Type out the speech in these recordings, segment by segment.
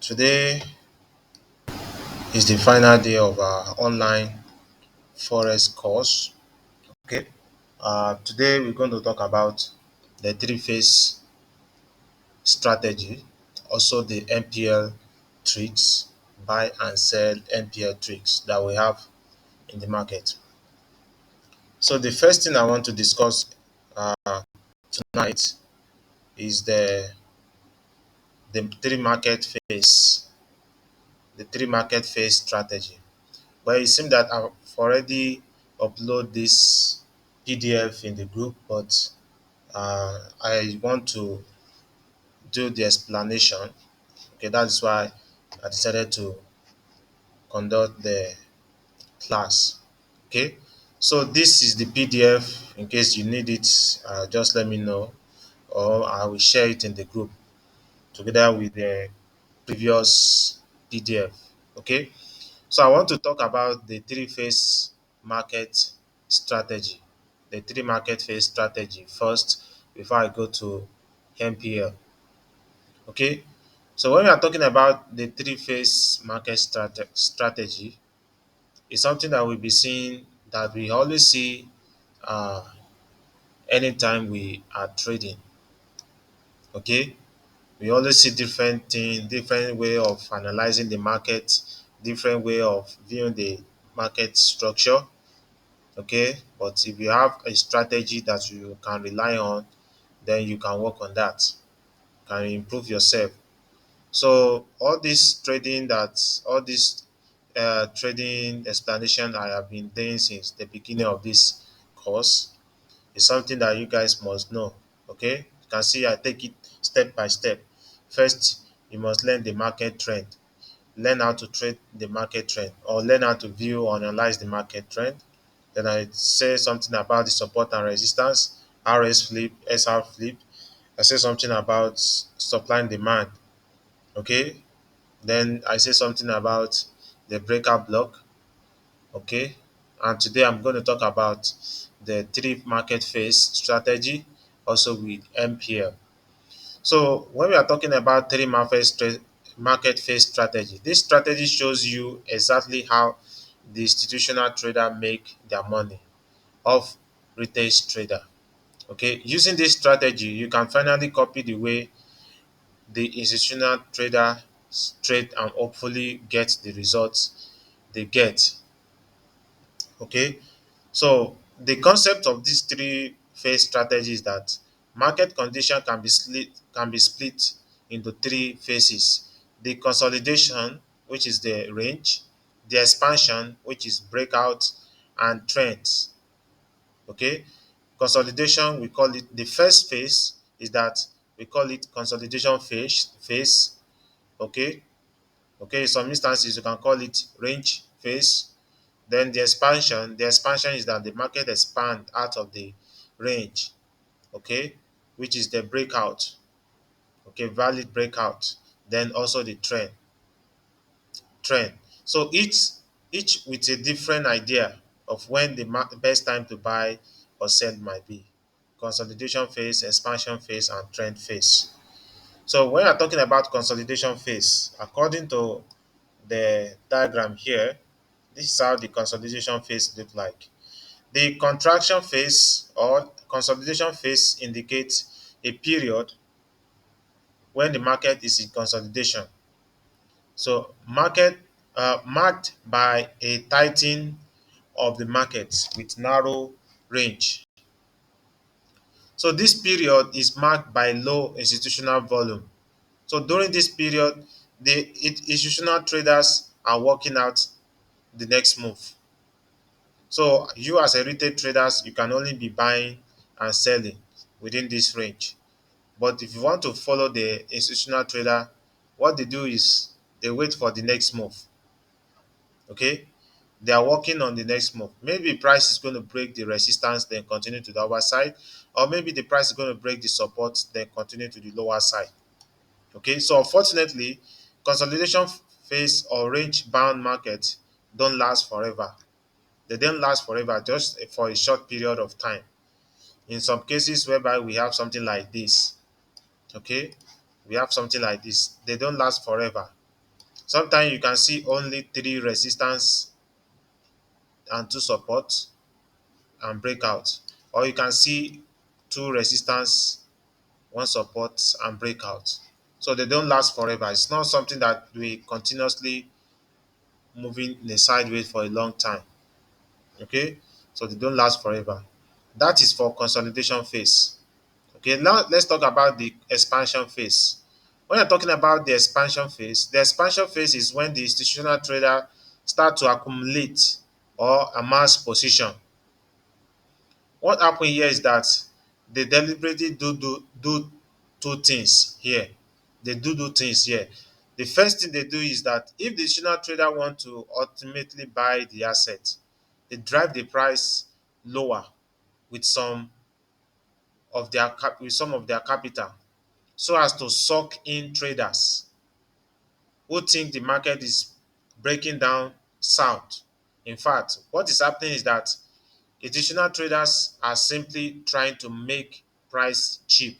Today is the final day of our online Forex course. Okay. Today we're going to talk about the three-phase strategy, also the MPL tricks, buy and sell MPL tricks that we have in the market. So the first thing I want to discuss tonight is the three market phase strategy. But it seems that I've already upload this PDF in the group, but I want to do the explanation. Okay, that's why I decided to conduct the class. Okay, so this is the PDF. In case you need it, just let me know, or I will share it in the group together with the previous PDF. Okay, so I want to talk about the three-phase market strategy, the three market phase strategy first before I go to MPL. Okay, so when we are talking about the three-phase market strategy, it's something that we'll be seeing that we always see uh, anytime we are trading. Okay, we always see different things, different way of analyzing the market, different way of viewing the market structure. Okay, but if you have a strategy that you can rely on, then you can work on that, can improve yourself. So all this trading explanation I have been doing since the beginning of this course is something that you guys must know. Okay, you can see I take it step by step. First, you must learn the market trend, learn how to trade the market trend, or learn how to view or analyze the market trend. Then I say something about the support and resistance, RS flip, SR flip. I say something about supply and demand. Okay. Then I say something about the breakout block. Okay. And today I'm going to talk about the three market phase strategy, also with MPL. So when we are talking about market phase strategy, this strategy shows you exactly how the institutional trader make their money off retail trader. Okay, using this strategy, you can finally copy the way the institutional trader trade and hopefully get the results they get. Okay, so the concept of these three phase strategies that market condition can be split into three phases: the consolidation, which is the range, the expansion, which is breakout, and trends. Okay, consolidation, we call it the first phase, is that we call it consolidation phase. Okay, in some instances you can call it range phase. Then the expansion is that the market expand out of the range. Okay, which is the breakout. Okay, valid breakout. Then also the trend. So each with a different idea of when the best time to buy or sell might be: consolidation phase, expansion phase, and trend phase. So when you're talking about consolidation phase, according to the diagram here, this is how the consolidation phase look like. The contraction phase or consolidation phase indicates a period when the market is in consolidation. So market marked by a tightening of the market with narrow range. So this period is marked by low institutional volume. So during this period, the institutional traders are working out the next move. So you as a retail traders, you can only be buying and selling within this range. But if you want to follow the institutional trader, what they do is they wait for the next move. Okay, they are working on the next move. Maybe price is going to break the resistance, then continue to the upper side, or maybe the price is going to break the support, then continue to the lower side. Okay, so unfortunately, consolidation phase or range bound market don't last forever. They don't last forever, just for a short period of time. In some cases, whereby we have something like this, okay, we have something like this, they don't last forever. Sometimes you can see only three resistance and two support and breakout, or you can see two resistance, one support and breakout. So they don't last forever. It's not something that we continuously moving in a sideways for a long time. Okay, so they don't last forever. That is for consolidation phase. Okay, now let's talk about the expansion phase. When you're talking about the expansion phase is when the institutional trader start to accumulate or amass position. What happen here is that they deliberately do two things here. They do things here. The first thing they do is that if the institutional trader want to ultimately buy the asset, they drive the price lower with some of their capital, so as to suck in traders who think the market is breaking down south. In fact, what is happening is that additional traders are simply trying to make price cheap,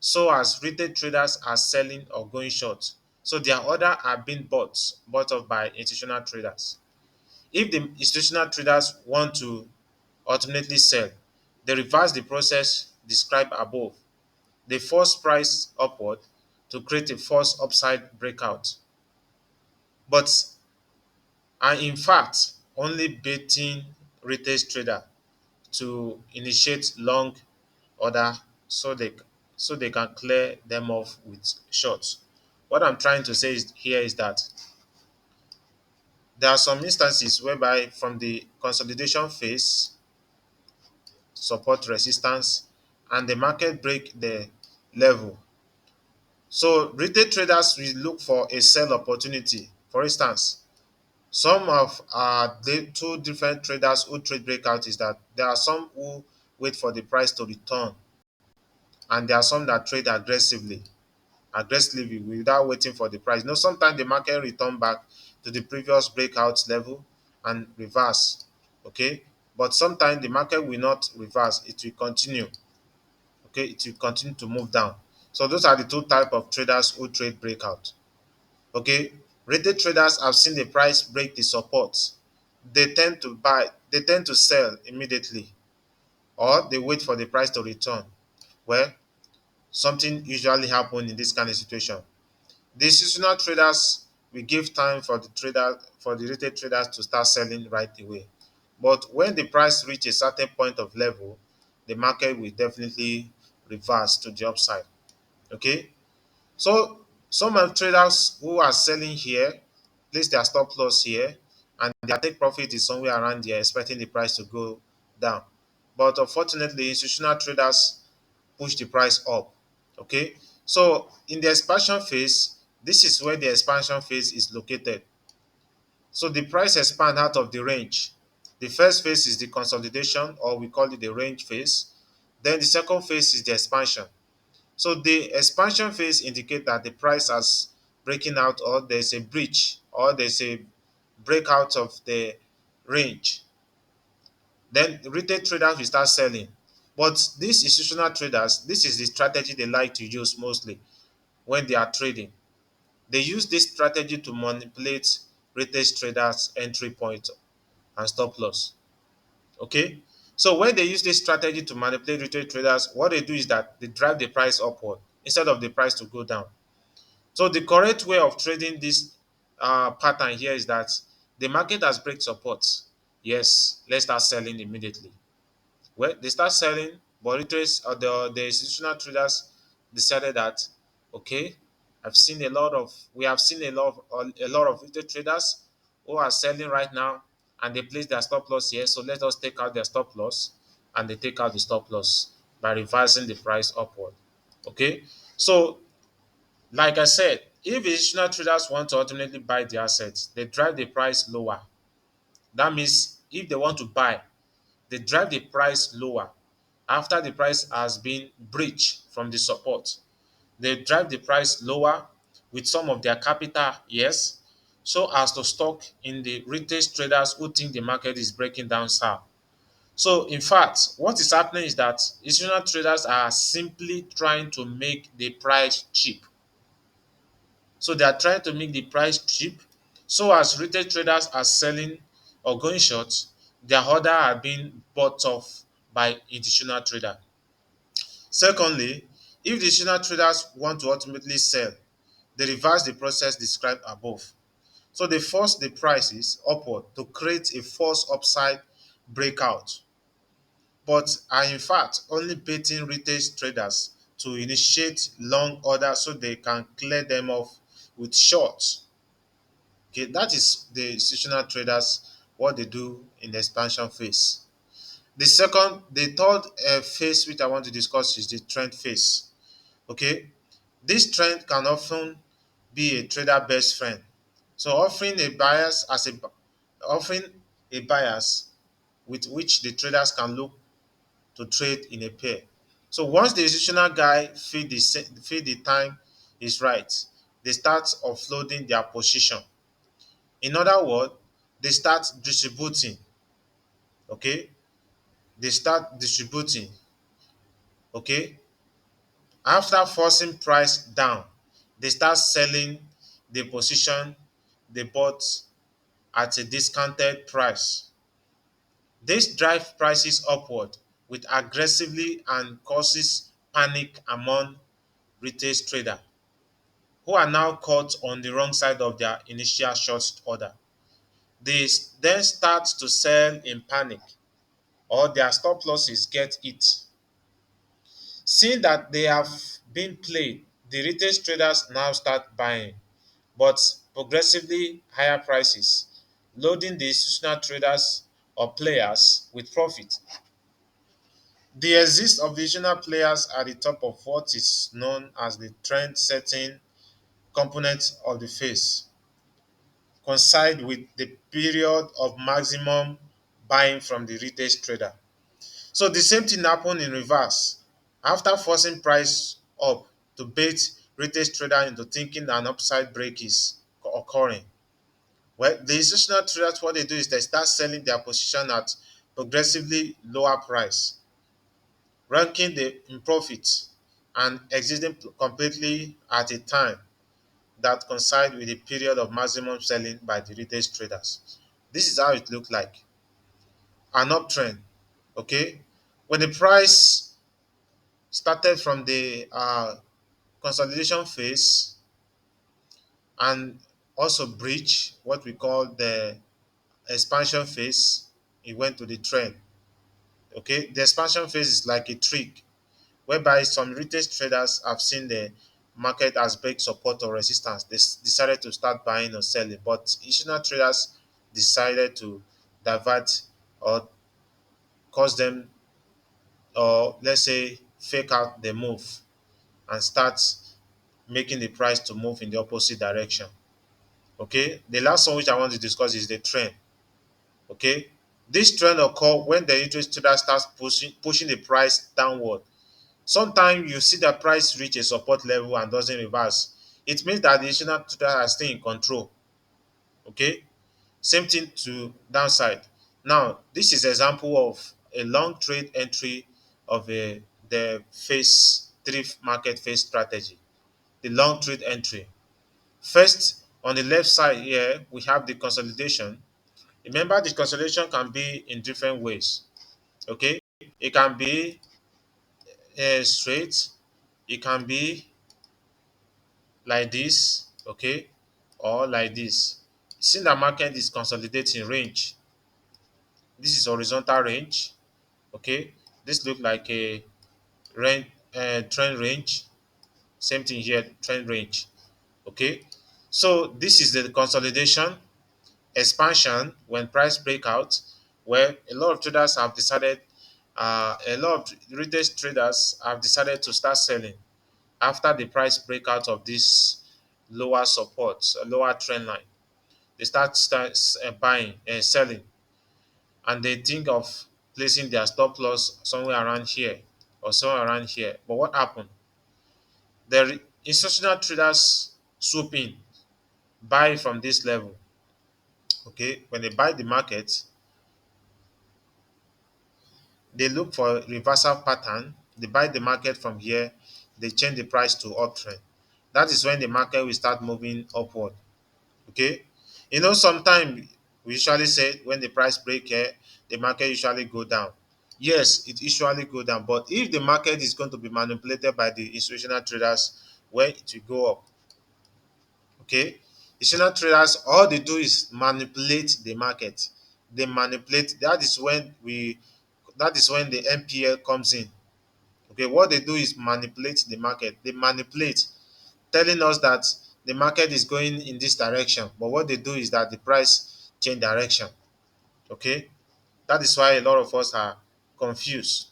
so as retail traders are selling or going short. So their order are being bought up by institutional traders. If the institutional traders want to ultimately sell, they reverse the process described above. They force price upward to create a false upside breakout, but are in fact only baiting retail trader to initiate long order, so they can clear them off with shorts. What I'm trying to say here is that there are some instances whereby from the consolidation phase, support resistance, and the market break the level. So retail traders will look for a sell opportunity. For instance, some of the two different traders who trade breakout is that there are some who wait for the price to return, and there are some that trade aggressively without waiting for the price. Sometimes the market return back to the previous breakout level and reverse. Okay, but sometimes the market will not reverse, it will continue. Okay, it will continue to move down. So those are the two type of traders who trade breakout. Okay, retail traders have seen the price break the support. They tend to sell immediately, or they wait for the price to return. Well, something usually happen in this kind of situation. The institutional traders will give time for the retail traders to start selling right away. But when the price reach a certain point of level, the market will definitely reverse to the upside. Okay, so some of traders who are selling here place their stop loss here, and their take profit is somewhere around here, expecting the price to go down. But unfortunately, institutional traders push the price up. Okay, so in the expansion phase, this is where the expansion phase is located. So the price expand out of the range. The first phase is the consolidation, or we call it the range phase. Then the second phase is the expansion. So the expansion phase indicate that the price has breaking out, or there's a breach, or there's a breakout of the range. Then retail traders will start selling. But these institutional traders, this is the strategy they like to use mostly when they are trading. They use this strategy to manipulate retail traders' entry point and stop loss. Okay? So when they use this strategy to manipulate retail traders, what they do is that they drive the price upward instead of the price to go down. So the correct way of trading this pattern here is that the market has break support. Yes, let's start selling immediately. Well, they start selling, but the institutional traders decided that, okay, we have seen a lot of retail traders who are selling right now, and they place their stop loss here. So let us take out their stop loss, and they take out the stop loss by reversing the price upward. Okay, so like I said, if institutional traders want to ultimately buy the assets, they drive the price lower. That means if they want to buy, they drive the price lower after the price has been breached from the support. They drive the price lower with some of their capital, yes, so as to stock in the retail traders who think the market is breaking down south. So, in fact, what is happening is that institutional traders are simply trying to make the price cheap. So they are trying to make the price cheap. So as retail traders are selling or going short, their order are being bought off by institutional trader. Secondly, if the institutional traders want to ultimately sell, they reverse the process described above. So they force the prices upward to create a false upside breakout, but are in fact only baiting retail traders to initiate long orders so they can clear them off with shorts. Okay, that is the institutional traders what they do in the expansion phase. The third phase which I want to discuss is the trend phase. Okay, this trend can often be a trader best friend. So offering a bias with which the traders can look to trade in a pair. So once the institutional guy feel the time is right, they start offloading their position. In other words, they start distributing. Okay, they start distributing. Okay, after forcing price down, they start selling the position they bought at a discounted price. This drives prices upward with aggressively and causes panic among retail traders who are now caught on the wrong side of their initial short order. They then start to sell in panic or their stop losses get hit. Seeing that they have been played, the retail traders now start buying, but progressively higher prices, loading the institutional traders or players with profit. The exist of regional players at the top of what is known as the trend setting component of the phase coincide with the period of maximum buying from the retail trader. So the same thing happened in reverse. After forcing price up to bait retail trader into thinking an upside break is occurring. Well, the institutional traders, what they do is they start selling their position at progressively lower price, ranking the in profit and exiting completely at a time that coincide with the period of maximum selling by the retail traders. This is how it looked like. An uptrend. Okay. When the price started from the consolidation phase and also breach what we call the expansion phase, it went to the trend. Okay. The expansion phase is like a trick whereby some retail traders have seen the market as break support or resistance. They decided to start buying or selling, but institutional traders decided to divert or cause them, or let's say fake out the move and start making the price to move in the opposite direction. Okay, the last one which I want to discuss is the trend. Okay, this trend occur when the interest trader starts pushing the price downward. Sometimes you see the price reach a support level and doesn't reverse. It means that the institutional trader are still in control. Okay, same thing to downside. Now, this is example of a long trade entry of the phase three market phase strategy. The long trade entry. First, on the left side here, we have the consolidation. Remember, the consolidation can be in different ways. Okay, it can be straight, it can be like this, okay, or like this. Since the market is consolidating range, this is horizontal range, okay. This look like a range, trend range. Same thing here, trend range, okay. So this is the consolidation, expansion when price breakout, where a lot of traders have decided, a lot of retail traders have decided to start selling after the price breakout of this lower support, lower trend line. They start buying and selling, and they think of placing their stop loss somewhere around here or somewhere around here. But what happened? The institutional traders swoop in, buy from this level. Okay, when they buy the market, they look for reversal pattern. They buy the market from here. They change the price to uptrend. That is when the market will start moving upward. Okay, sometimes we usually say when the price break here, the market usually go down. Yes, it usually go down, but if the market is going to be manipulated by the institutional traders, where it will go up. Okay, institutional traders, all they do is manipulate the market. They manipulate. That is when the MPL comes in. Okay, what they do is manipulate the market. They manipulate, telling us that the market is going in this direction, but what they do is that the price change direction. Okay, that is why a lot of us are confused.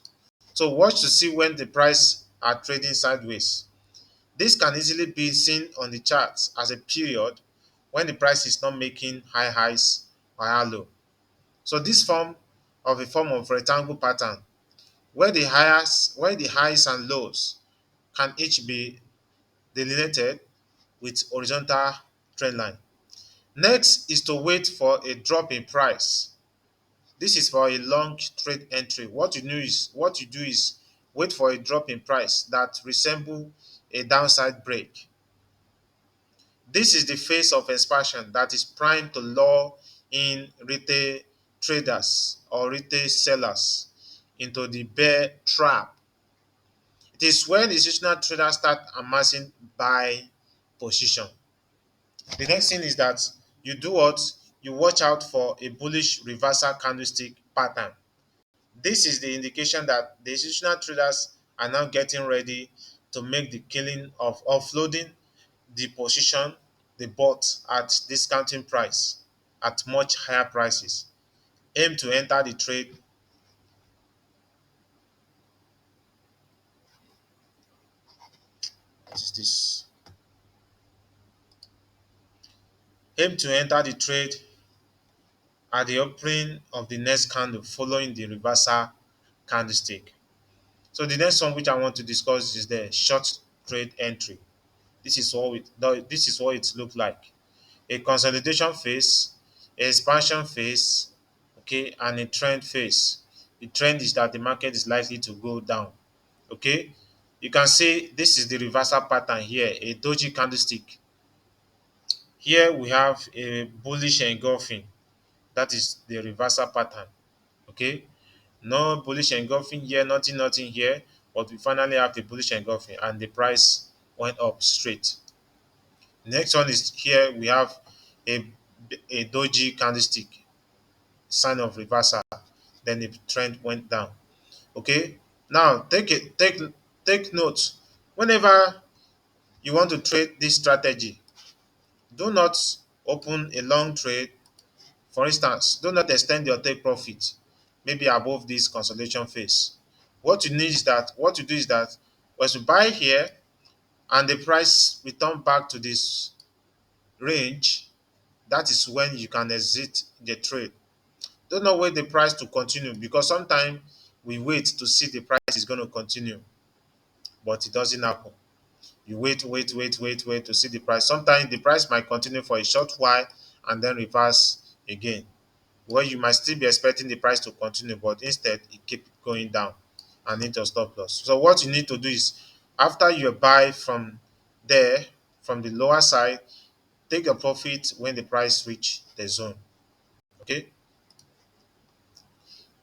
So watch to see when the price are trading sideways. This can easily be seen on the charts as a period when the price is not making high highs or high low. So this form of rectangle pattern where the highs and lows can each be delineated with horizontal trend line. Next is to wait for a drop in price. This is for a long trade entry. What you do is wait for a drop in price that resemble a downside break. This is the phase of expansion that is primed to lure in retail traders or retail sellers into the bear trap. It is when institutional traders start amassing buy position. The next thing is that you do what? You watch out for a bullish reversal candlestick pattern. This is the indication that the institutional traders are now getting ready to make the killing of offloading the position they bought at discounting price at much higher prices. Aim to enter the trade. What is this? Aim to enter the trade at the opening of the next candle following the reversal candlestick. So the next one which I want to discuss is the short trade entry. This is what it looks like. A consolidation phase, a expansion phase, okay, and a trend phase. The trend is that the market is likely to go down. Okay, you can see this is the reversal pattern here, a doji candlestick. Here we have a bullish engulfing. That is the reversal pattern. Okay, no bullish engulfing here, nothing here, but we finally have the bullish engulfing and the price went up straight. Next one is here we have a, a doji candlestick, sign of reversal. Then the trend went down. Okay, now take note. Whenever you want to trade this strategy, do not open a long trade. For instance, do not extend your take profit maybe above this consolidation phase. What you do is that once you buy here and the price return back to this range, that is when you can exit the trade. Do not wait the price to continue, because sometimes we wait to see the price is going to continue, but it doesn't happen. You wait to see the price. Sometimes the price might continue for a short while and then reverse again, where you might still be expecting the price to continue, but instead it keep going down and hit your stop loss. So what you need to do is, after you buy from there, from the lower side, take a profit when the price reach the zone. Okay,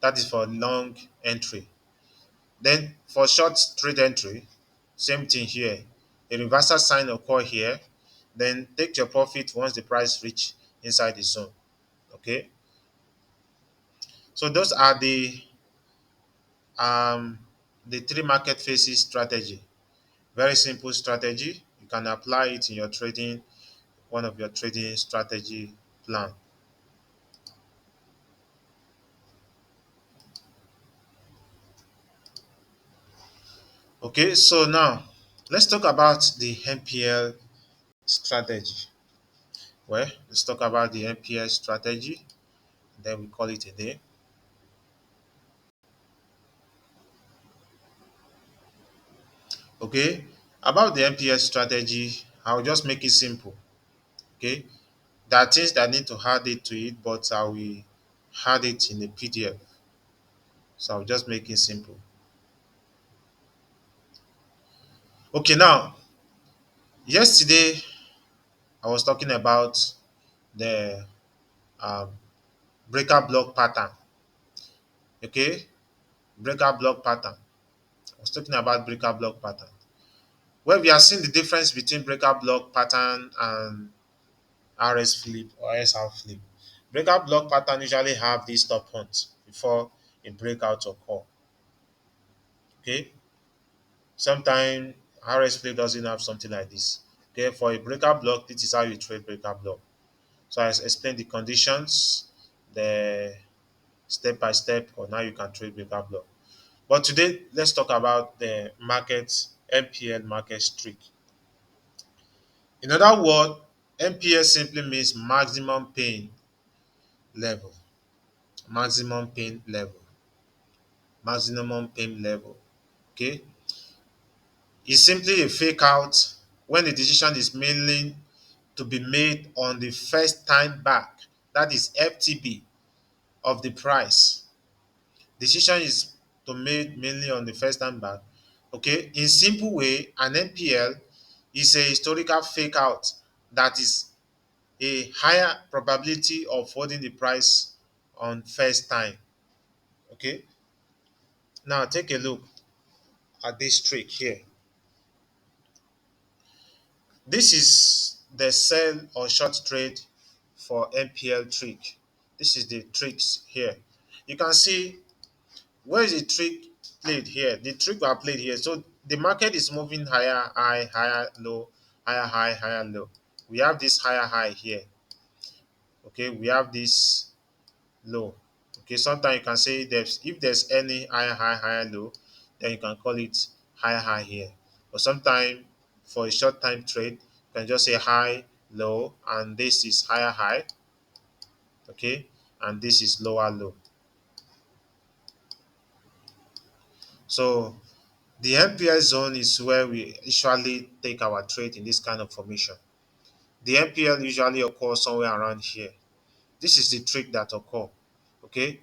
that is for long entry. Then for short trade entry, same thing here. A reversal sign occur here. Then take your profit once the price reach inside the zone. Okay. So those are um the three market phases strategy. Very simple strategy. You can apply it in your trading, one of your trading strategy plan. Okay, so now let's talk about the MPL strategy. Well, let's talk about the MPL strategy. Then we call it a day. Okay, about the MPL strategy, I'll just make it simple. Okay, there are things that need to add it to it, but I will add it in a PDF. So I'll just make it simple. Okay, now Yesterday I was talking about the um, breaker block pattern. Okay, breaker block pattern. I was talking about breaker block pattern. Well, we are seeing the difference between breaker block pattern and RS flip or SR flip. Breaker block pattern usually have these stop points before a breakout occur. Okay, sometimes RS flip doesn't have something like this. Okay, for a breaker block, this is how you trade breaker block. So I explained the conditions, the step by step, or now you can trade breaker block. But today, let's talk about the market MPL market streak. In other words, MPL simply means maximum pain level. Maximum pain level. Maximum pain level. Okay, it's simply a fake out when the decision is mainly to be made on the first time back, that is FTB of the price. Decision is to made mainly on the first time back. Okay, in simple way, an MPL is a historical fake out that is a higher probability of holding the price on first time. Okay, now take a look at this trick here. This is the sell or short trade for MPL trick. This is the tricks here. You can see where is the trick played here. The trick are played here. So the market is moving higher, high, higher, low, higher, high, higher, low. We have this higher high here. Okay, we have this low. Okay, sometimes you can say there's if there's any higher high, higher low, then you can call it higher high here. Or sometimes for a short time trade, you can just say high, low, and this is higher high, okay, and this is lower low. So the MPL zone is where we usually take our trade in this kind of formation. The MPL usually occurs somewhere around here. This is the trick that occur. Okay,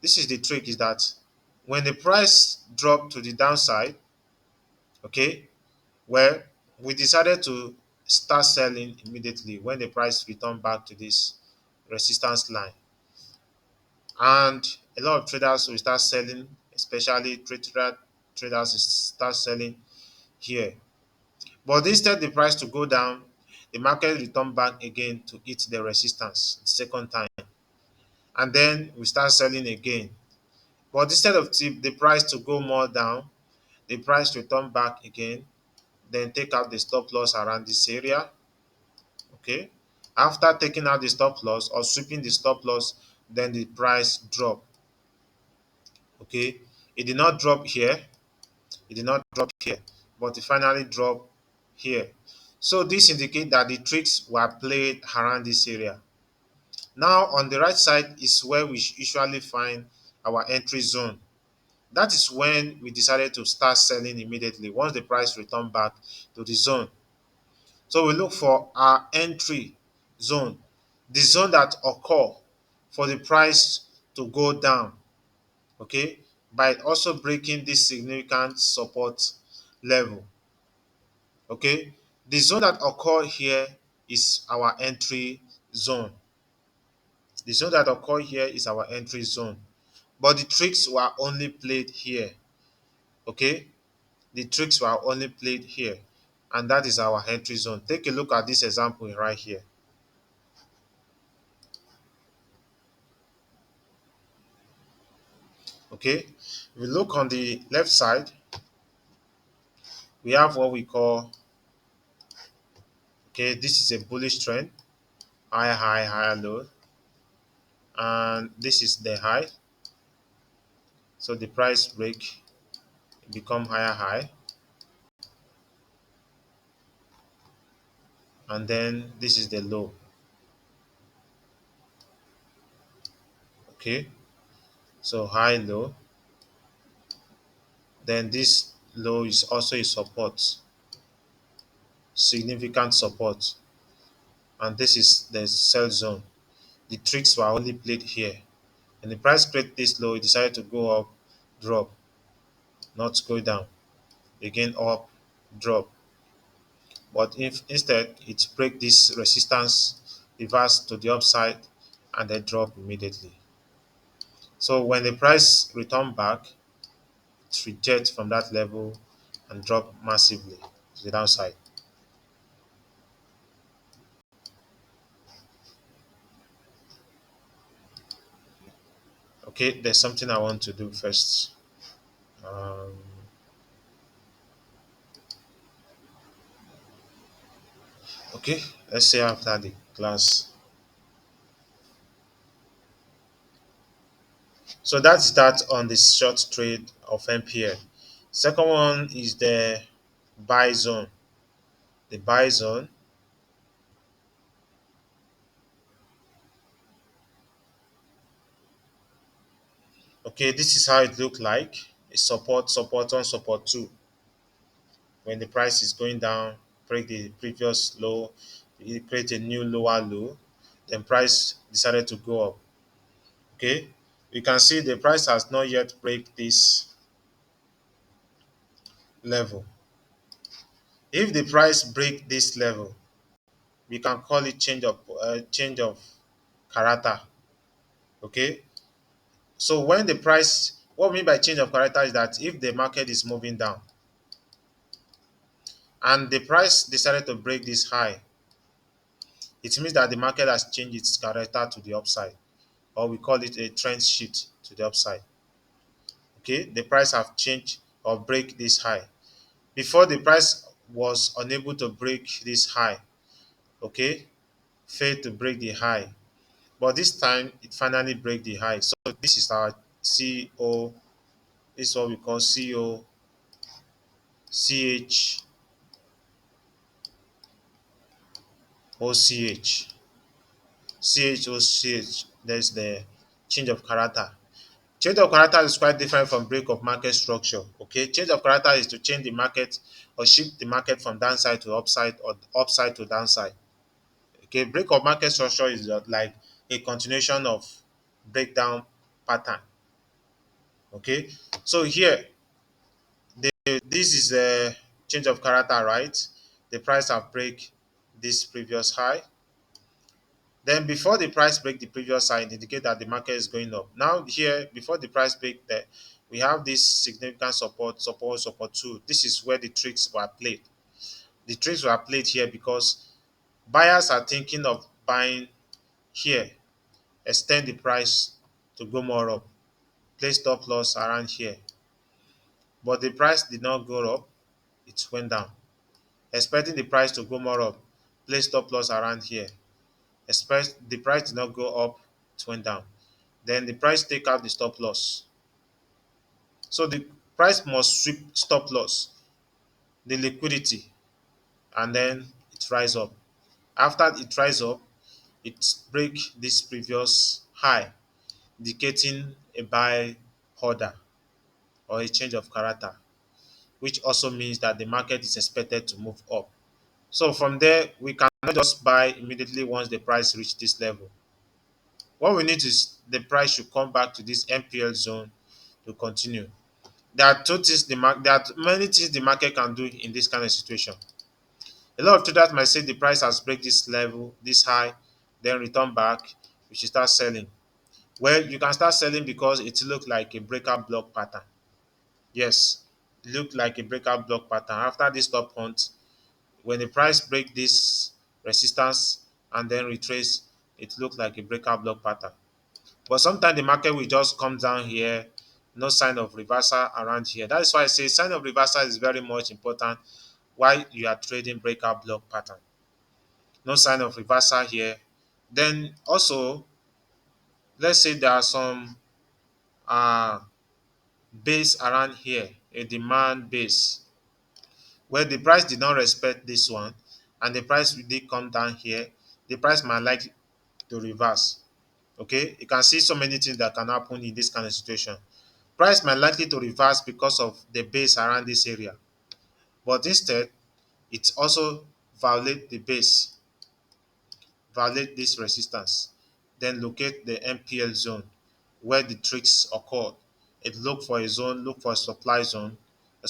this is the trick is that when the price drop to the downside, okay, well, we decided to start selling immediately when the price returned back to this resistance line. And a lot of traders will start selling, especially traders will start selling here. But instead the price to go down, the market return back again to hit the resistance the second time. And then we start selling again. But instead of the price to go more down, the price return back again, then take out the stop loss around this area. Okay. After taking out the stop loss or sweeping the stop loss, then the price drop. Okay. It did not drop here. It did not drop here, but it finally dropped here. So this indicates that the tricks were played around this area. Now on the right side is where we usually find our entry zone. That is when we decided to start selling immediately once the price returned back to the zone. So we look for our entry zone, the zone that occur for the price to go down, okay, by also breaking this significant support level. Okay, the zone that occur here is our entry zone. The zone that occur here is our entry zone, but the tricks were only played here. Okay, the tricks were only played here, and that is our entry zone. Take a look at this example right here. Okay, if we look on the left side, we have what we call, okay, this is a bullish trend, high high higher low, and this is the high. So the price break become higher high, and then this is the low. Okay, so high low, then this low is also a support, significant support, and this is the sell zone. The tricks were only played here. And the price create this low, it decided to go up, drop, not go down, again up, drop. But if instead it break this resistance, reverse to the upside, and then drop immediately. So when the price return back, it reject from that level and drop massively to the downside. Okay, there's something I want to do first. Um, okay, let's say after the class. So that's that on the short trade of MPL. Second one is the buy zone. The buy zone. Okay, this is how it look like. A support, support one, support two. When the price is going down, break the previous low, it create a new lower low, then price decided to go up. Okay, you can see the price has not yet break this level. If the price break this level, we can call it change of character. Okay, so when the price, what we mean by change of character is that if the market is moving down and the price decided to break this high, it means that the market has changed its character to the upside, or we call it a trend shift to the upside. Okay, the price have changed or break this high. Before, the price was unable to break this high. Okay, failed to break the high, but this time it finally break the high. So this is our CO. This is what we call CO, CH, OCH, CHOCH. There's the change of character. Change of character is quite different from break of market structure. Okay, change of character is to change the market or shift the market from downside to upside or upside to downside. Okay, break of market structure is like a continuation of breakdown pattern. Okay, so here this is a change of character, right? The price have break this previous high. Then before the price break the previous high, it indicate that the market is going up. Now here, before the price break that we have this significant support, support, support two. This is where the tricks were played. The tricks were played here because buyers are thinking of buying here, extend the price to go more up, place stop loss around here. But the price did not go up, it went down. Expecting the price to go more up, place stop loss around here. Expect the price did not go up, it went down. Then the price take out the stop loss. So the price must sweep stop loss, the liquidity, and then it rise up. After it rise up, it break this previous high, indicating a buy order or a change of character, which also means that the market is expected to move up. So from there, we cannot just buy immediately once the price reach this level. What we need is the price should come back to this MPL zone to continue. There are many things the market can do in this kind of situation. A lot of traders might say the price has break this level, this high, then return back, we should start selling. Well, you can start selling because it looked like a breakout block pattern. Yes, it looked like a breakout block pattern. After this stop hunt, when the price break this resistance and then retrace, it looked like a breakout block pattern. But sometimes the market will just come down here, no sign of reversal around here. That is why I say sign of reversal is very much important while you are trading breakout block pattern. No sign of reversal here. Then also, let's say there are some uh, base around here, a demand base, where the price did not respect this one and the price did come down here, the price might like to reverse. Okay, you can see so many things that can happen in this kind of situation. Price might likely to reverse because of the base around this area, but instead it also violate the base, violate this resistance, then locate the MPL zone where the tricks occurred. It look for a zone, look for a supply zone,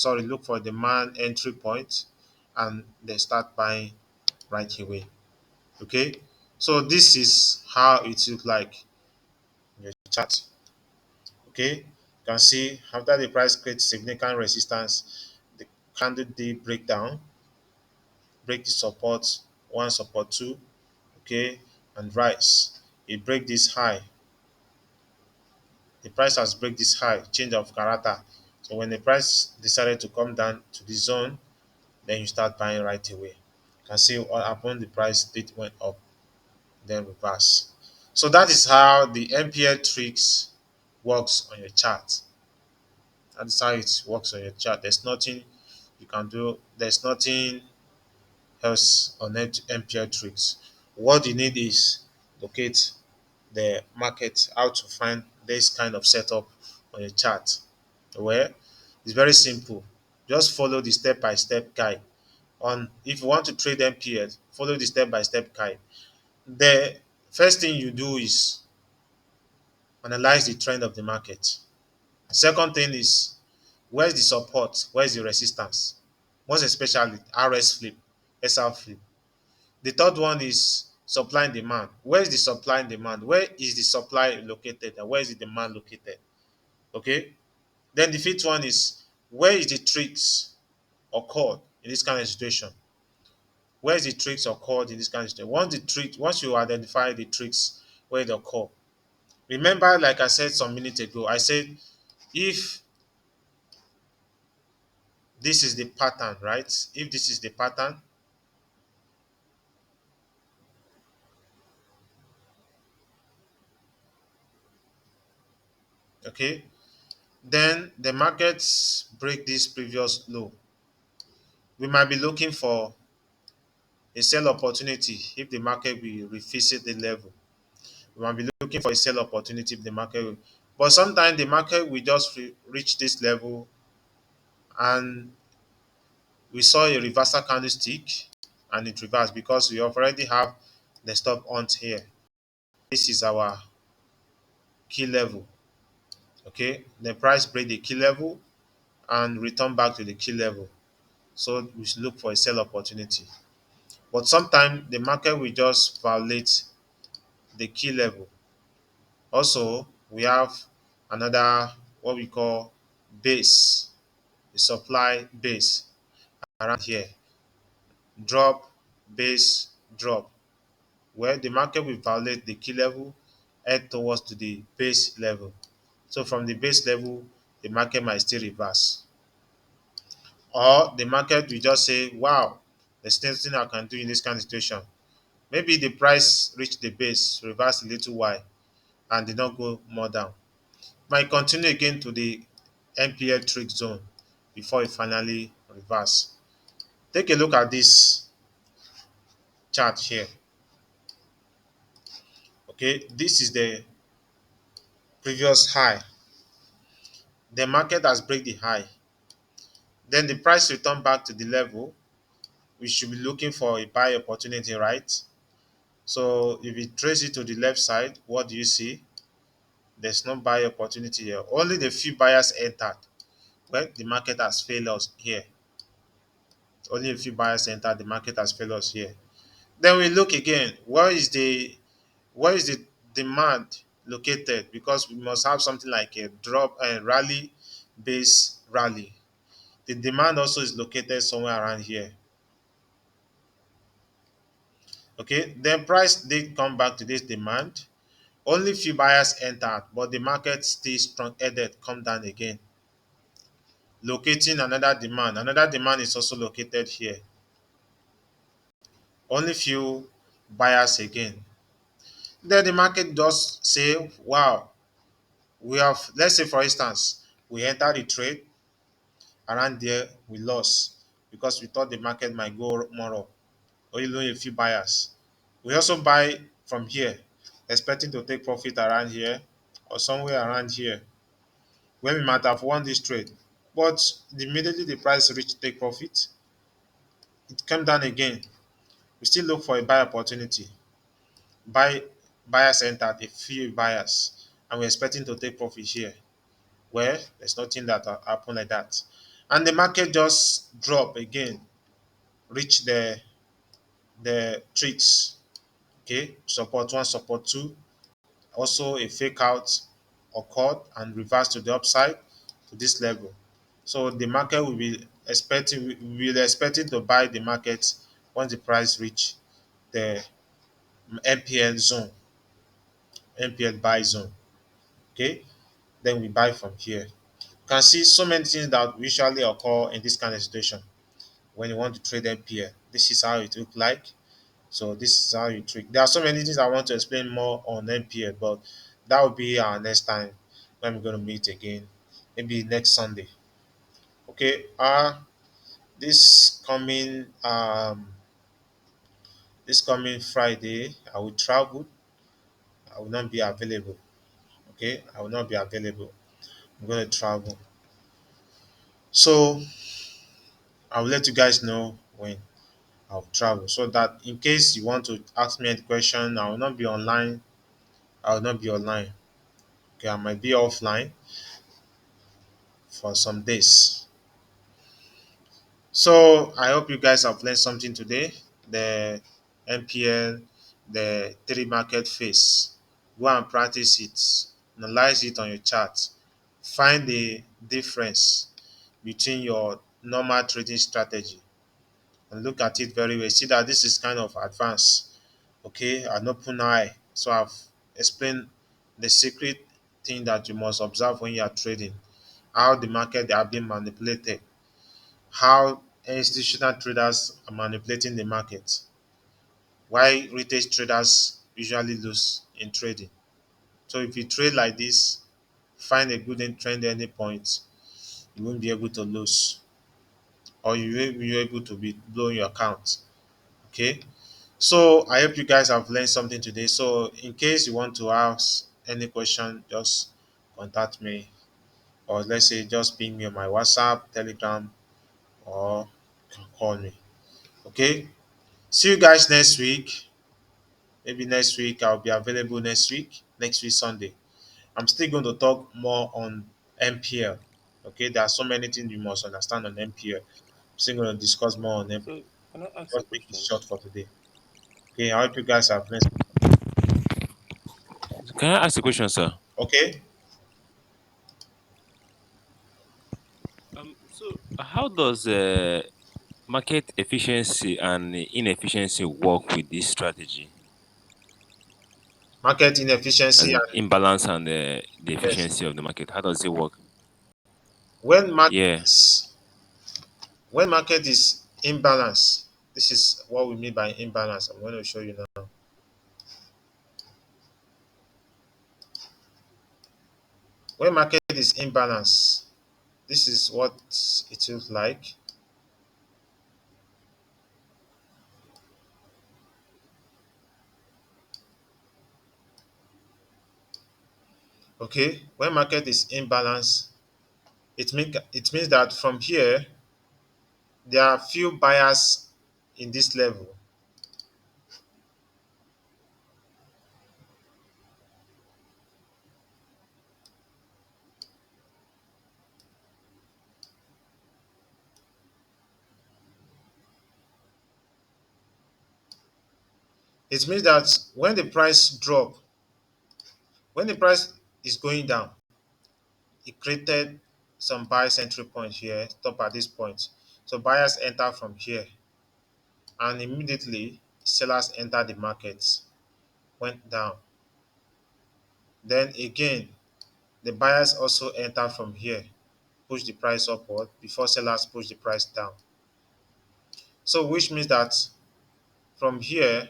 look for a demand entry point, and they start buying right away. Okay, so this is how it looks like in your chart. Okay, you can see after the price creates significant resistance, the candle did break down, break the support, one support two, okay, and rise. It break this high. The price has break this high, change of character. So when the price decided to come down to the zone, then you start buying right away. You can see what happened. The price did went up, then reverse. So that is how the MPL tricks works on your chart. That is how it works on your chart. There's nothing you can do. There's nothing else on MPL tricks. What you need is locate the market, how to find this kind of setup on your chart. Well, it's very simple. Just follow the step-by-step guide. On if you want to trade MPL, follow the step-by-step guide. The first thing you do is analyze the trend of the market. Second thing is where's the support, where's the resistance, most especially RS flip, SR flip. The third one is supply and demand. Where is the supply and demand? Where is the supply located and where is the demand located? Okay. Then the fifth one is where is the tricks occurred in this kind of situation? Where is the tricks occurred in this kind of situation? Once you identify the tricks where they occur, remember, like I said some minutes ago, I said if this is the pattern, right? If this is the pattern, okay, then the markets break this previous low. We might be looking for a sell opportunity if the market will revisit the level. We might be looking for a sell opportunity if the market will. But sometimes the market will just reach this level and we saw a reversal candlestick and it reversed because we already have the stop on here. This is our key level. Okay, the price break the key level and return back to the key level. So we should look for a sell opportunity. But sometimes the market will just violate the key level. Also, we have another what we call base, the supply base around here. Drop, base, drop. Where the market will violate the key level, head towards to the base level. So from the base level, the market might still reverse. Or the market will just say, wow, there's nothing I can do in this kind of situation. Maybe the price reached the base, reversed a little while, and did not go more down. Might continue again to the MPL trick zone before it finally reverse. Take a look at this chart here. Okay, this is the previous high. The market has break the high. Then the price return back to the level. We should be looking for a buy opportunity, right? So if you trace it to the left side, what do you see? There's no buy opportunity here. Only the few buyers entered. Well, the market has failed us here. Only a few buyers entered. The market has failed us here. Then we look again. Where is the demand located? Because we must have something like a drop and rally base rally. The demand also is located somewhere around here. Okay. Then price did come back to this demand. Only few buyers entered, but the market still strong headed come down again. Locating another demand. Another demand is also located here. Only few buyers again. Then the market just say, wow, we have, let's say for instance, we entered the trade around there, we lost because we thought the market might go more up. Only a few buyers. We also buy from here, expecting to take profit around here or somewhere around here when we might have won this trade. But immediately the price reached take profit, it came down again. We still look for a buy opportunity. Buy buyers entered, a few buyers, and we're expecting to take profit here. Well, there's nothing that happened like that. And the market just drop again, reach the tricks. Okay, support one, support two. Also, a fake out occurred and reversed to the upside to this level. So the market will be expecting we will expecting to buy the market once the price reach the MPL zone, MPL buy zone. Okay, then we buy from here. You can see so many things that usually occur in this kind of situation when you want to trade MPL. This is how it look like. So this is how you trick. There are so many things I want to explain more on MPL, but that will be our next time when we're going to meet again. Maybe next Sunday. Okay. This coming Friday, I will travel. I will not be available. Okay, I will not be available. I'm going to travel. So I will let you guys know when I'll travel, so that in case you want to ask me any question, I will not be online. I will not be online. Okay, I might be offline for some days. So I hope you guys have learned something today. The MPL, the three market phase. Go and practice it. Analyze it on your chart. Find the difference between your normal trading strategy and look at it very well. See that this is kind of advanced. Okay, an open eye. So I've explained the secret thing that you must observe when you are trading, how the market are being manipulated, how institutional traders are manipulating the market, why retail traders usually lose in trading. So if you trade like this, find a good trend at any point, you won't be able to lose, or you will be able to be blowing your account. Okay. So I hope you guys have learned something today. So in case you want to ask any question, just contact me, or let's say just ping me on my WhatsApp, Telegram, or call me. Okay. See you guys next week. Maybe next week I'll be available next week Sunday. I'm still going to talk more on MPL. Okay, there are so many things you must understand on MPL. I'm still going to discuss more on MPL. So can I ask a Just make it question? short for today. Okay, I hope you guys have learned. Can I ask a question, sir? Okay, So how does market efficiency and inefficiency work with this strategy? market As inefficiency in and imbalance and the yes. efficiency of the market. How does it work? When market Yeah. is when market is imbalance, this is what we mean by imbalance. I'm going to show you now. When market is imbalance, this is what it looks like. Okay, when market is imbalance, it means that from here there are few buyers in this level. It means that when the price is going down, it created some buyers entry point here, stop at this point. So buyers enter from here, and immediately sellers enter the market, went down. Then again, the buyers also enter from here, push the price upward before sellers push the price down. So which means that from here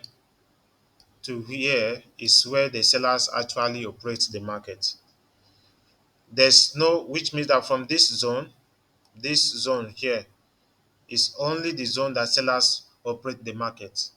to here is where the sellers actually operate the market. There's no, which means that from this zone here is only the zone that sellers operate the market,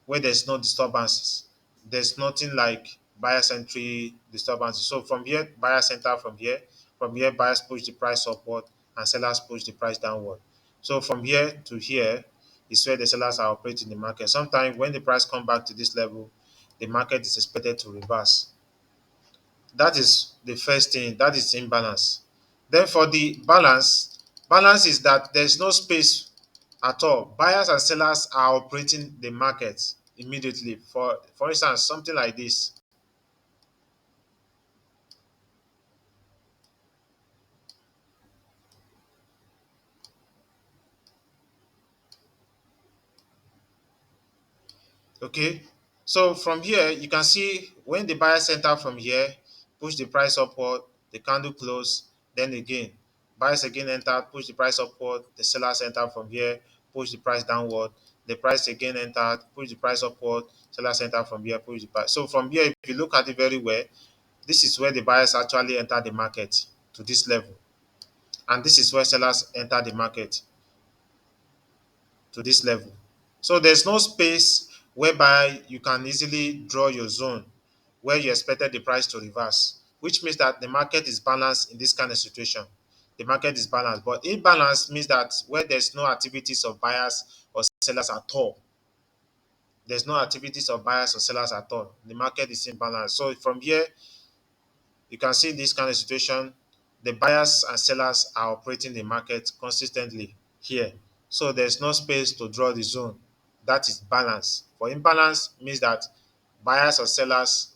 where there's no disturbances. There's nothing like buyers entry disturbances. So from here, buyers enter from here. From here, buyers push the price upward and sellers push the price downward. So from here to here is where the sellers are operating the market. Sometimes when the price come back to this level, the market is expected to reverse. That is the first thing. That is imbalance. Then for the balance, balance is that there's no space at all. Buyers and sellers are operating the market immediately. For instance, something like this. Okay, so from here you can see when the buyers enter from here, push the price upward, the candle close, then again buyers again enter, push the price upward, the sellers enter from here, push the price downward, the price again entered, push the price upward, sellers enter from here, push the price. So from here, if you look at it very well, this is where the buyers actually enter the market to this level, and this is where sellers enter the market to this level. So there's no space whereby you can easily draw your zone where you expected the price to reverse, which means that the market is balanced in this kind of situation. The market is balanced, but imbalance means that where there's no activities of buyers or sellers at all, there's no activities of buyers or sellers at all. The market is imbalanced. So from here, you can see this kind of situation, the buyers and sellers are operating the market consistently here. So there's no space to draw the zone. That is balance. For imbalance means that buyers or sellers,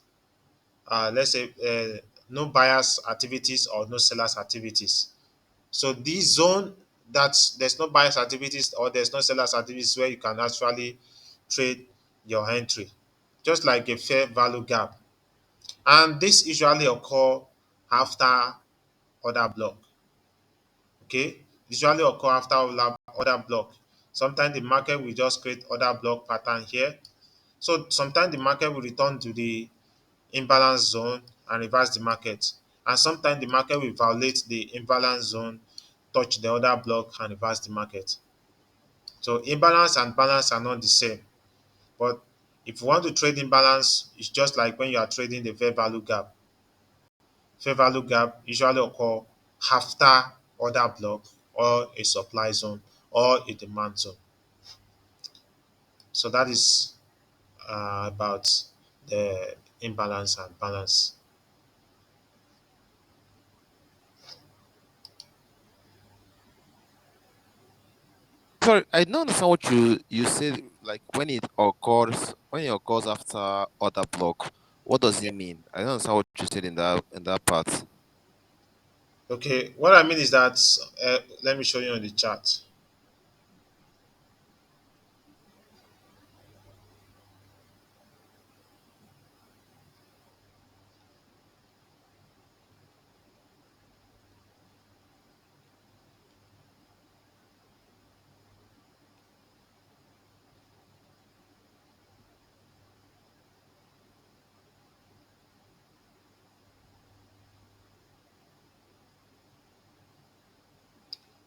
let's say no buyers activities or no sellers activities. So this zone that there's no buyers activities or there's no sellers activities where you can actually trade your entry, just like a fair value gap. And this usually occur after order block. Okay, usually occur after order block. Sometimes the market will just create order block pattern here. So sometimes the market will return to the imbalance zone and reverse the market. And sometimes the market will violate the imbalance zone, touch the order block and reverse the market. So imbalance and balance are not the same. But if you want to trade imbalance, it's just like when you are trading the fair value gap. Fair value gap usually occur after order block or a supply zone or a demand zone. So that is about the imbalance and balance. Sorry, I don't understand what you said. Like when it occurs after order block. What does Yeah. it mean? I don't understand what you said in that part. Okay, what I mean is that let me show you on the chart.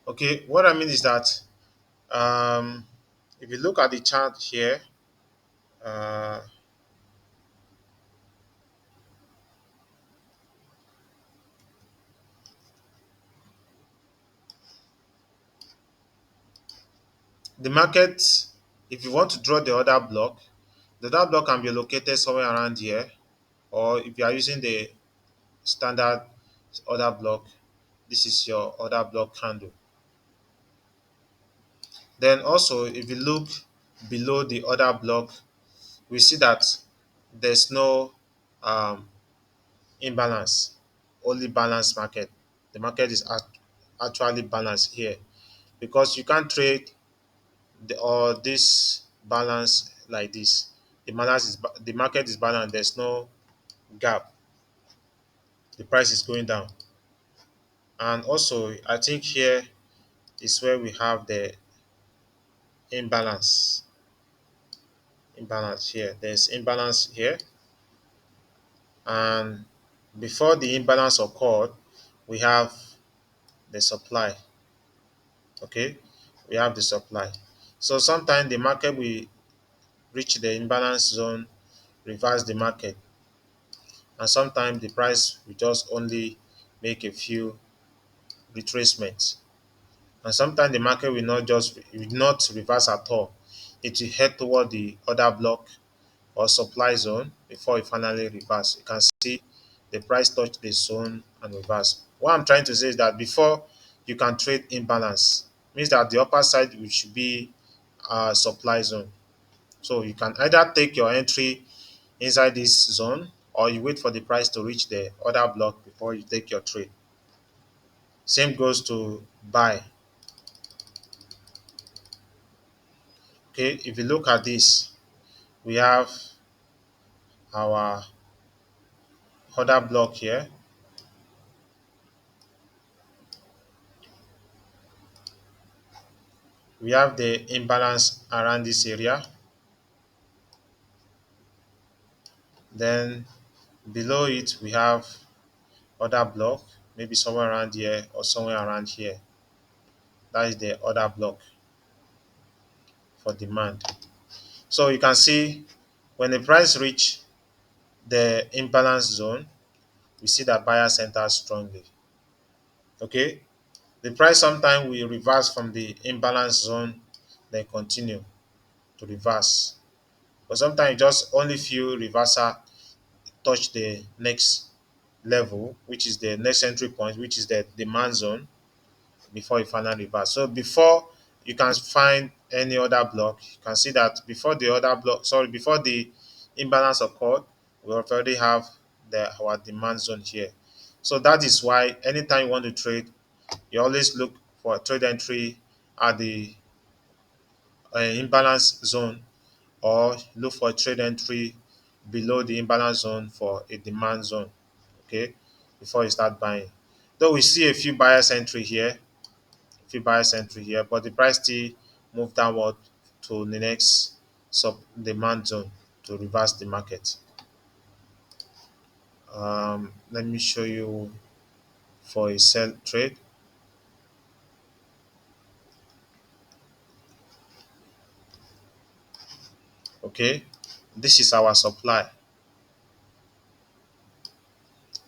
Okay, what I mean is that um, if you look at the chart here, uh, the market, if you want to draw the order block can be located somewhere around here, or if you are using the standard order block, this is your order block candle. Then also, if you look below the order block, we see that there's no um, imbalance, only balanced market. The market is actually balanced here because you can't trade or this balance like this. The market is balanced. There's no gap. The price is going down, and also I think here is where we have the imbalance. Imbalance here. There's imbalance here, and before the imbalance occurred, we have the supply. Okay, we have the supply. So sometimes the market will reach the imbalance zone, reverse the market, and sometimes the price will just only make a few retracements. And sometimes the market will not reverse at all. It will head toward the other block or supply zone before it finally reverse. You can see the price touch the zone and reverse. What I'm trying to say is that before you can trade imbalance, means that the upper side which should be supply zone. So you can either take your entry inside this zone or you wait for the price to reach the other block before you take your trade. Same goes to buy. Okay, if you look at this, we have our other block here. We have the imbalance around this area. Then below it, we have other block, maybe somewhere around here or somewhere around here. That is the other block for demand. So you can see when the price reach the imbalance zone, we see that buyers enter strongly. Okay, the price sometimes will reverse from the imbalance zone, then continue to reverse. But sometimes you just only feel reversal touch the next level, which is the next entry point, which is the demand zone, before you finally reverse. So before you can find any other block, you can see that before the other block, sorry, before the imbalance occurred, we already have our demand zone here. So that is why anytime you want to trade, you always look for a trade entry at the imbalance zone, or look for a trade entry below the imbalance zone for a demand zone. Okay, before you start buying. Though we see a few buyers entry here, but the price still move downward to the next sub demand zone to reverse the market. Let me show you for a sell trade. Okay, this is our supply,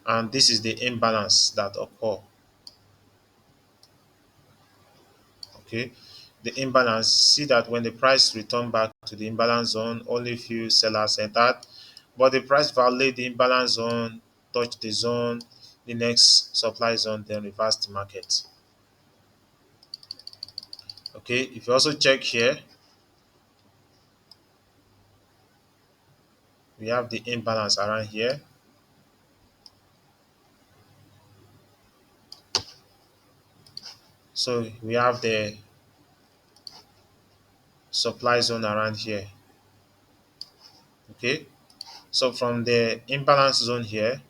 and this is the imbalance that occur. Okay, the imbalance, see that when the price return back to the imbalance zone, only few sellers entered, but the price violate the imbalance zone, touch the zone, the next supply zone, then reverse the market. Okay, if you also check here, we have the imbalance around here. So we have the supply zone around here. Okay, so from the imbalance zone here,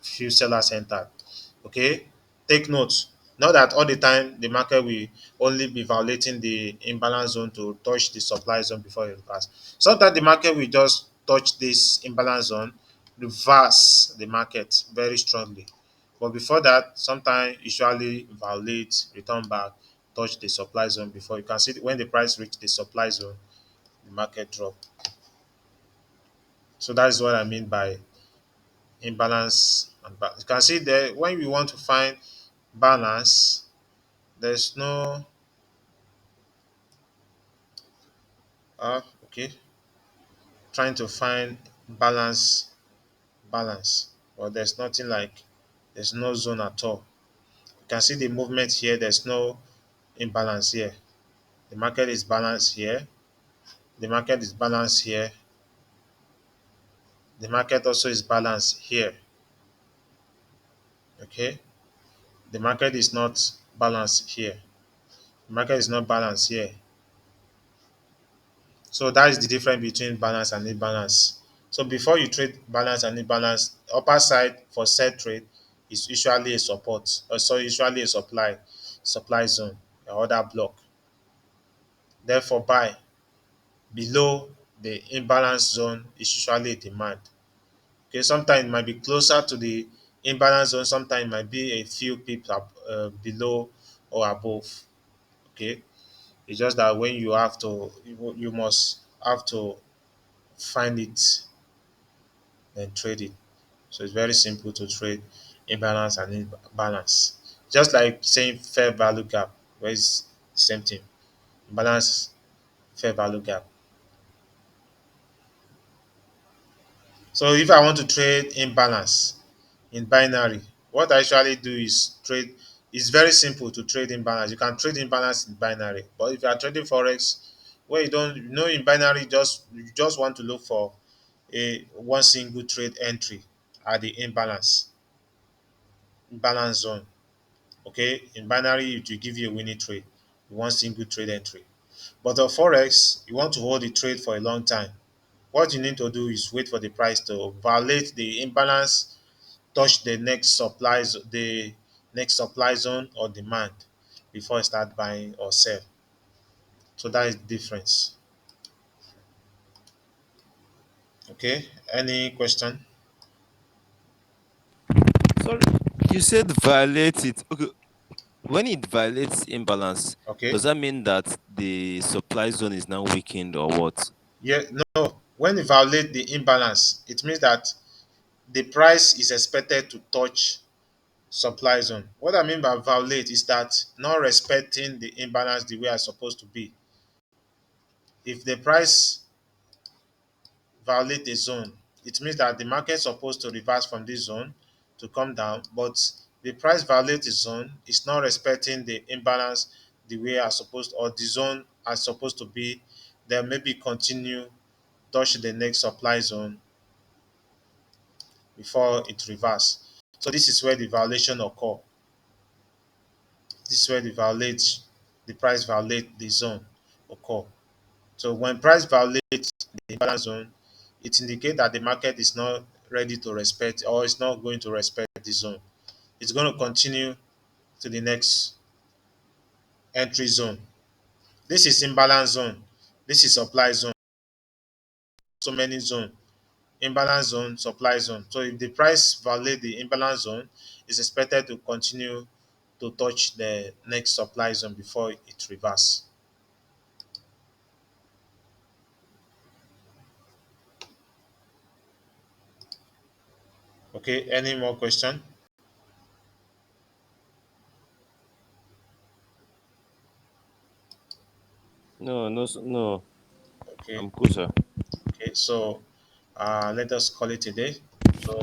few sellers entered. Okay, take note. Not that all the time the market will only be violating the imbalance zone to touch the supply zone before it reverse. Sometimes the market will just touch this imbalance zone, reverse the market very strongly. But before that, sometimes usually violate, return back, touch the supply zone before you can see when the price reach the supply zone, the market drop. So that is what I mean by imbalance and balance. You can see there when we want to find balance, there's no okay, trying to find balance, but there's nothing like there's no zone at all. You can see the movement here, there's no imbalance here. The market is balanced here, the market is balanced here, the market also is balanced here. Okay, the market is not balanced here, the market is not balanced here. So that is the difference between balance and imbalance. So before you trade balance and imbalance, upper side for set trade is usually a support, so usually a supply zone, or other block. Therefore, buy below the imbalance zone is usually a demand. Okay, sometimes it might be closer to the imbalance zone, sometimes it might be a few pips up, below or above. Okay, it's just that when you have to, you must have to find it then trade it. So it's very simple to trade imbalance and imbalance. Just like saying fair value gap, where it's the same thing. Balance, fair value gap. So if I want to trade imbalance in binary, what I usually do is trade It's very simple to trade imbalance. You can trade imbalance in binary, but if you are trading forex, where you know in binary, you just want to look for a one single trade entry at the imbalance zone. Okay, in binary it will give you a winning trade, one single trade entry. But on forex, you want to hold the trade for a long time. What you need to do is wait for the price to violate the imbalance, touch the next supply zone or demand before you start buying or sell. So that is the difference. Okay. Any question? Sorry, you said violate it. Okay, when it violates imbalance, Okay. does that mean that the supply zone is now weakened or what? Yeah. No. When you violate the imbalance, it means that the price is expected to touch supply zone. What I mean by violate is that not respecting the imbalance the way it's supposed to be. If the price violate a zone, it means that the market is supposed to reverse from this zone to come down, but the price violate the zone is not respecting the imbalance the way are supposed, or the zone are supposed to be, then maybe continue touch the next supply zone before it reverse. So this is where the violation occur. This is where the price violate the zone occur. So when price violates the imbalance zone, it indicates that the market is not ready to respect, or is not going to respect the zone. It's going to continue to the next entry zone. This is imbalance zone. This is supply zone. So many zone. Imbalance zone, supply zone. So if the price violate the imbalance zone, it's expected to continue to touch the next supply zone before it reverse. Okay, any more question? No, no, no. Okay, I'm cool, sir. okay. So let us call it a day. So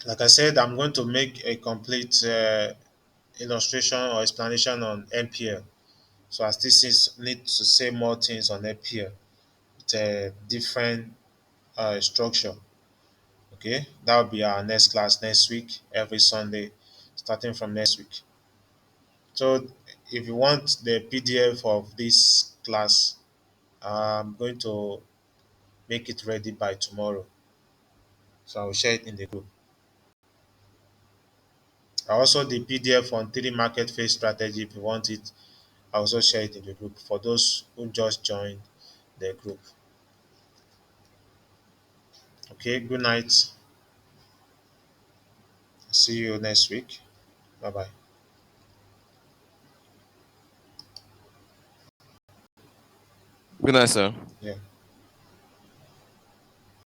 like I said, I'm going to make a complete illustration or explanation on MPL. So I still need to say more things on MPL with a different structure. Okay, that will be our next class next week, every Sunday, starting from next week. So if you want the PDF of this class, I'm going to make it ready by tomorrow. So I will share it in the group. Also, the PDF on 3 market phase strategy, if you want it, I also share it in the group for those who just joined the group. Okay, good night. See you next week. Bye bye. Good night, sir. Yeah.